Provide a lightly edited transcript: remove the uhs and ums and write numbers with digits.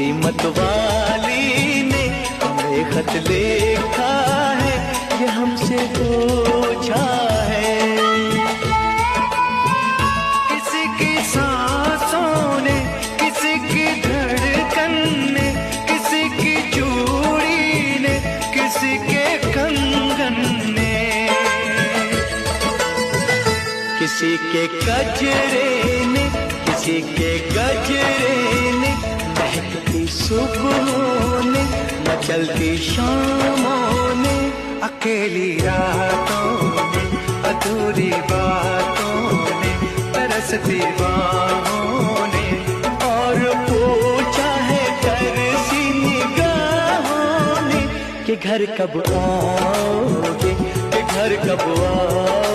किसी मतवाली ने हमें खत लिखा है, ये हमसे पूछा है। किसी की सांसों ने, किसी की धड़कन ने, किसी की चूड़ी ने, किसी के कंगन ने, किसी के गजरे ने, किसी के गजरे ने, महकती सुबहों ने, मचलती शामों ने, अकेली रातों ने, अधूरी बातों ने, तरसती बाहों ने, और पूछा है तरसी निगाहों ने कि घर कब आओगे, कि घर कब आओगे।